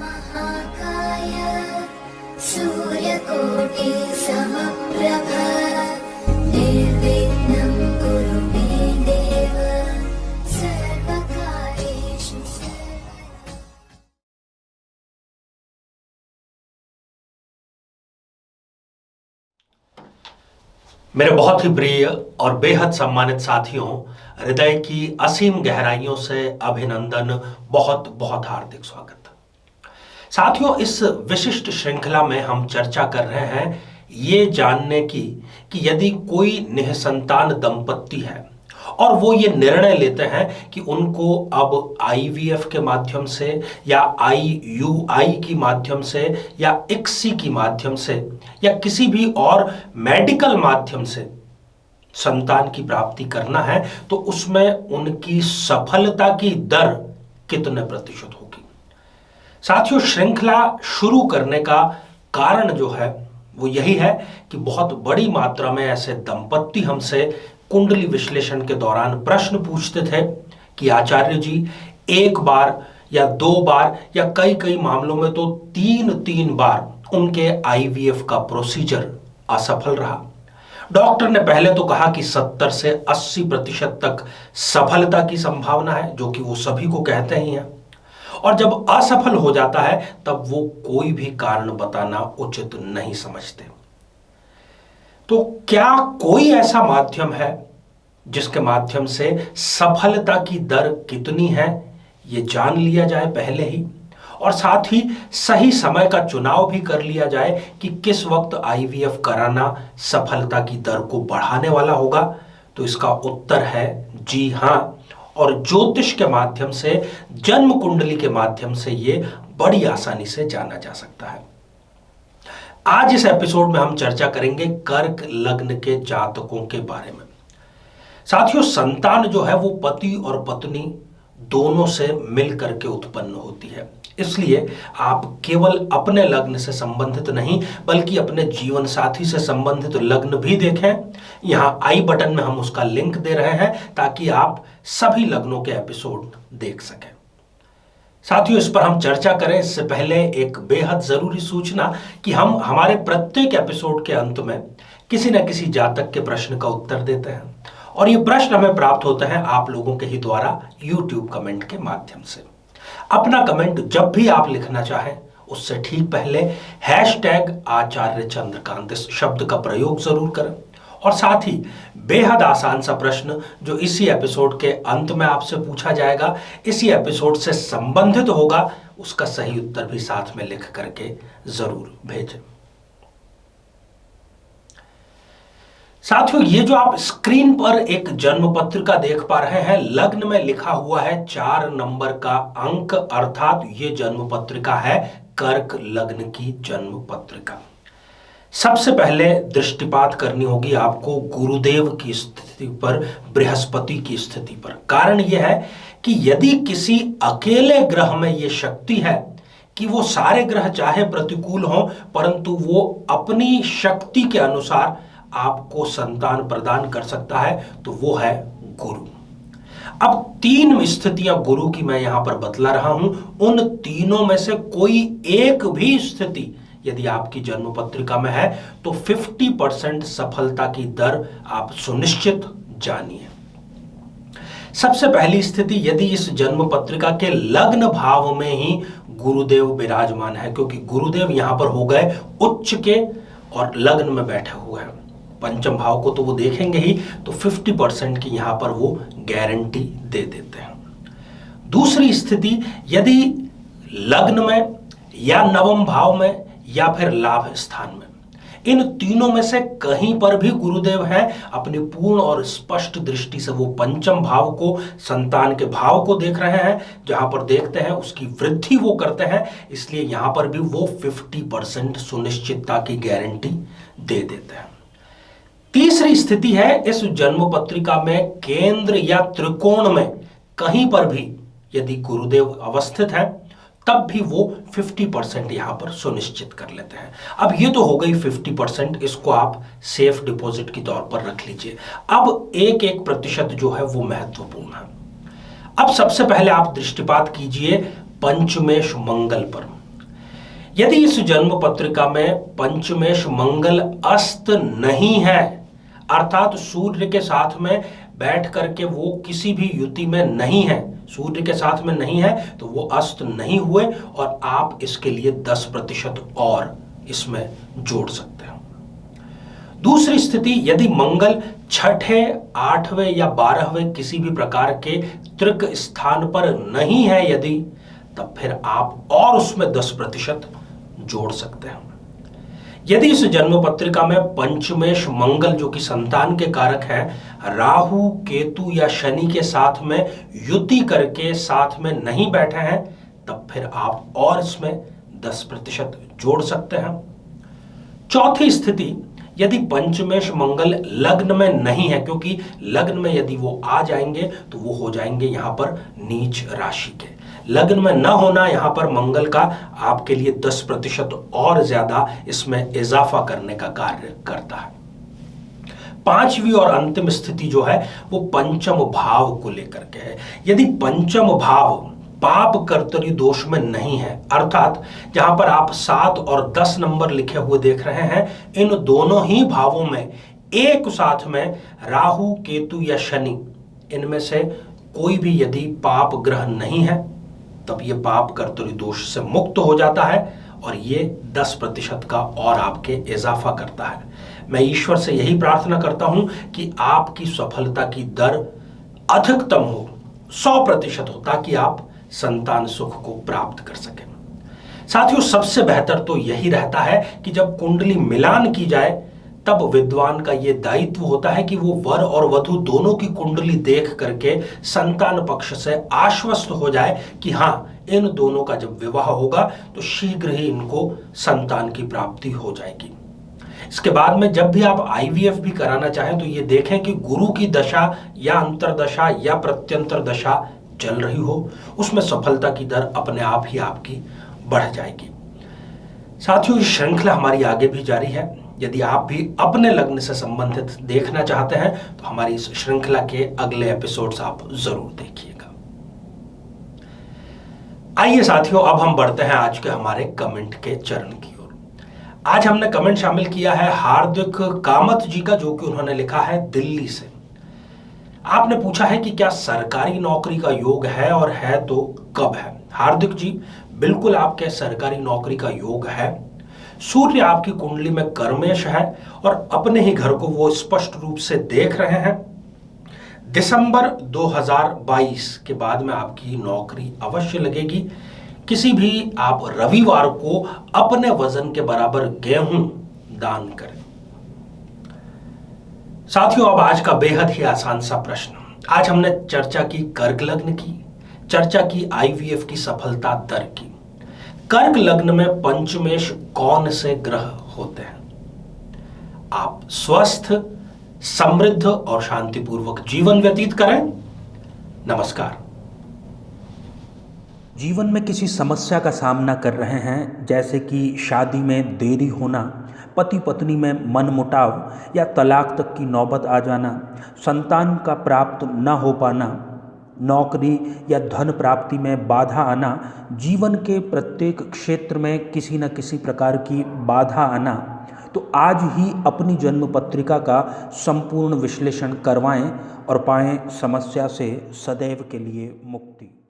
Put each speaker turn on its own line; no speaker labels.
महाकाय सूर्यकोटि समप्रभ निर्विघ्नं कुरु मे देव सर्वकार्येषु सर्वदा।
मेरे बहुत ही प्रिय और बेहद सम्मानित साथियों, हृदय की असीम गहराइयों से अभिनंदन, बहुत बहुत हार्दिक स्वागत। साथियों, इस विशिष्ट श्रृंखला में हम चर्चा कर रहे हैं ये जानने की कि यदि कोई निःसंतान दंपत्ति है और वो ये निर्णय लेते हैं कि उनको अब आईवीएफ के माध्यम से या आईयूआई की माध्यम से या ICSI की माध्यम से या किसी भी और मेडिकल माध्यम से संतान की प्राप्ति करना है, तो उसमें उनकी सफलता की दर कितने प्रतिशत होगी। साथियों, श्रृंखला शुरू करने का कारण जो है वो यही है कि बहुत बड़ी मात्रा में ऐसे दंपत्ति हमसे कुंडली विश्लेषण के दौरान प्रश्न पूछते थे कि आचार्य जी, एक बार या दो बार या कई कई मामलों में तो तीन बार उनके आईवीएफ का प्रोसीजर असफल रहा। डॉक्टर ने पहले तो कहा कि 70 से 80% तक सफलता की संभावना है, जो कि वो सभी को कहते ही हैं, और जब असफल हो जाता है तब वो कोई भी कारण बताना उचित नहीं समझते। तो क्या कोई ऐसा माध्यम है जिसके माध्यम से सफलता की दर कितनी है ये जान लिया जाए पहले ही, और साथ ही सही समय का चुनाव भी कर लिया जाए कि किस वक्त आईवीएफ कराना सफलता की दर को बढ़ाने वाला होगा? तो इसका उत्तर है जी हां, और ज्योतिष के माध्यम से, जन्म कुंडली के माध्यम से ये बड़ी आसानी से जाना जा सकता है। आज इस एपिसोड में हम चर्चा करेंगे कर्क लग्न के जातकों के बारे में। साथियों, संतान जो है वो पति और पत्नी दोनों से मिलकर के उत्पन्न होती है, इसलिए आप केवल अपने लग्न से संबंधित नहीं बल्कि अपने जीवन साथी से संबंधित लग्न भी देखें। यहां आई बटन में हम उसका लिंक दे रहे हैं ताकि आप सभी लग्नों के एपिसोड देख सकें। साथियों, इस पर हम चर्चा करें इससे पहले एक बेहद जरूरी सूचना कि हम हमारे प्रत्येक एपिसोड के अंत में किसी न किसी जातक के प्रश्न का उत्तर देते हैं, और ये प्रश्न हमें प्राप्त होते हैं आप लोगों के ही द्वारा यूट्यूब कमेंट के माध्यम से। अपना कमेंट जब भी आप लिखना चाहें उससे ठीक पहले #आचार्य चंद्रकांत इस शब्द का प्रयोग जरूर करें, और साथ ही बेहद आसान सा प्रश्न जो इसी एपिसोड के अंत में आपसे पूछा जाएगा, इसी एपिसोड से संबंधित होगा, उसका सही उत्तर भी साथ में लिख करके जरूर भेजें। साथियों, ये जो आप स्क्रीन पर एक जन्म पत्रिका देख पा रहे हैं, लग्न में लिखा हुआ है 4 नंबर का अंक, अर्थात ये जन्म पत्रिका है कर्क लग्न की जन्म पत्रिका। सबसे पहले दृष्टिपात करनी होगी आपको गुरुदेव की स्थिति पर, बृहस्पति की स्थिति पर। कारण यह है कि यदि किसी अकेले ग्रह में यह शक्ति है कि वो सारे ग्रह चाहे प्रतिकूल हों परंतु वो अपनी शक्ति के अनुसार आपको संतान प्रदान कर सकता है, तो वो है गुरु। अब 3 स्थितियां गुरु की मैं यहां पर बतला रहा हूं, उन तीनों में से कोई एक भी स्थिति यदि आपकी जन्म पत्रिका में है तो 50% सफलता की दर आप सुनिश्चित जानिए। सबसे पहली स्थिति, यदि इस जन्म पत्रिका के लग्न भाव में ही गुरुदेव विराजमान है, क्योंकि गुरुदेव यहां पर हो गए उच्च के और लग्न में बैठे हुए हैं, पंचम भाव को तो वो देखेंगे ही, तो 50% की यहां पर वो गारंटी दे देते हैं। दूसरी स्थिति, यदि लग्न में या नवम भाव में या फिर लाभ स्थान में, इन तीनों में से कहीं पर भी गुरुदेव है, अपनी पूर्ण और स्पष्ट दृष्टि से वो पंचम भाव को, संतान के भाव को देख रहे हैं, जहां पर देखते हैं उसकी वृद्धि वो करते हैं, इसलिए यहां पर भी वो 50% सुनिश्चितता की गारंटी दे देते हैं। तीसरी स्थिति है, इस जन्म पत्रिका में केंद्र या त्रिकोण में कहीं पर भी यदि गुरुदेव अवस्थित है तब भी वो 50% यहां पर सुनिश्चित कर लेते हैं। अब ये तो हो गई 50%, इसको आप सेफ डिपॉजिट की तौर पर रख लीजिए। अब 1% जो है वो महत्वपूर्ण है। अब सबसे पहले आप दृष्टिपात कीजिए पंचमेश मंगल पर। यदि इस जन्म पत्रिका में पंचमेश मंगल अस्त नहीं है, अर्थात सूर्य के साथ में बैठ करके वो किसी भी युति में नहीं है, सूर्य के साथ में नहीं है, तो वो अस्त नहीं हुए और आप इसके लिए 10% और इसमें जोड़ सकते हैं। दूसरी स्थिति, यदि मंगल छठे, 8वें या 12वें किसी भी प्रकार के त्रिक स्थान पर नहीं है यदि, तब फिर आप और उसमें 10% जोड़ सकते हैं। यदि इस जन्म पत्रिका में पंचमेश मंगल जो कि संतान के कारक है, राहु, केतु या शनि के साथ में युति करके साथ में नहीं बैठे हैं, तब फिर आप और इसमें 10% जोड़ सकते हैं। चौथी स्थिति, यदि पंचमेश मंगल लग्न में नहीं है, क्योंकि लग्न में यदि वो आ जाएंगे तो वो हो जाएंगे यहां पर नीच राशि के। लग्न में न होना यहां पर मंगल का आपके लिए 10% और ज्यादा इसमें इजाफा करने का कार्य करता है। पांचवी और अंतिम स्थिति जो है वो पंचम भाव को लेकर के है। यदि पंचम भाव पाप कर्तरी दोष में नहीं है, अर्थात जहां पर आप 7 और 10 नंबर लिखे हुए देख रहे हैं, इन दोनों ही भावों में एक साथ में राहु, केतु या शनि, इनमें से कोई भी यदि पाप ग्रह नहीं है, तब ये पाप कर्तरी दोष से मुक्त हो जाता है और ये 10% का और आपके इजाफा करता है। मैं ईश्वर से यही प्रार्थना करता हूं कि आपकी सफलता की दर अधिकतम हो, 100% हो, ताकि आप संतान सुख को प्राप्त कर सकें। साथियों, सबसे बेहतर तो यही रहता है कि जब कुंडली मिलान की जाए, तब विद्वान का यह दायित्व होता है कि वो वर और वधु दोनों की कुंडली देख करके संतान पक्ष से आश्वस्त हो जाए कि हां, इन दोनों का जब विवाह होगा तो शीघ्र ही इनको संतान की प्राप्ति हो जाएगी। इसके बाद में जब भी आप IVF भी कराना चाहें तो ये देखें कि गुरु की दशा या अंतरदशा या प्रत्यंतर दशा चल रही हो, उसमें सफलता की दर अपने आप ही आपकी बढ़ जाएगी। साथियों, इस श्रृंखला हमारी आगे भी जारी है। यदि आप भी अपने लग्न से संबंधित देखना चाहते हैं तो हमारी इस श्रृंखला के अगले एपिसोड्स आप जरूर देखिएगा। आइए साथियों, अब हम बढ़ते हैं आज के हमारे कमेंट के चरण की ओर। आज हमने कमेंट शामिल किया है हार्दिक कामत जी का, जो कि उन्होंने लिखा है दिल्ली से। आपने पूछा है कि क्या सरकारी नौकरी का योग है और है तो कब है। हार्दिक जी, बिल्कुल आपके सरकारी नौकरी का योग है। सूर्य आपकी कुंडली में कर्मेश है और अपने ही घर को वो स्पष्ट रूप से देख रहे हैं। दिसंबर 2022 के बाद में आपकी नौकरी अवश्य लगेगी। किसी भी आप रविवार को अपने वजन के बराबर गेहूं दान करें। साथियों, अब आज का बेहद ही आसान सा प्रश्न। आज हमने चर्चा की कर्क लग्न की, चर्चा की IVF की सफलता दर की। कर्क लग्न में पंचमेश कौन से ग्रह होते हैं? आप स्वस्थ, समृद्ध और शांतिपूर्वक जीवन व्यतीत करें। नमस्कार।
जीवन में किसी समस्या का सामना कर रहे हैं, जैसे कि शादी में देरी होना, पति पत्नी में मनमुटाव या तलाक तक की नौबत आ जाना, संतान का प्राप्त न हो पाना, नौकरी या धन प्राप्ति में बाधा आना, जीवन के प्रत्येक क्षेत्र में किसी न किसी प्रकार की बाधा आना, तो आज ही अपनी जन्म पत्रिका का संपूर्ण विश्लेषण करवाएं और पाएं समस्या से सदैव के लिए मुक्ति।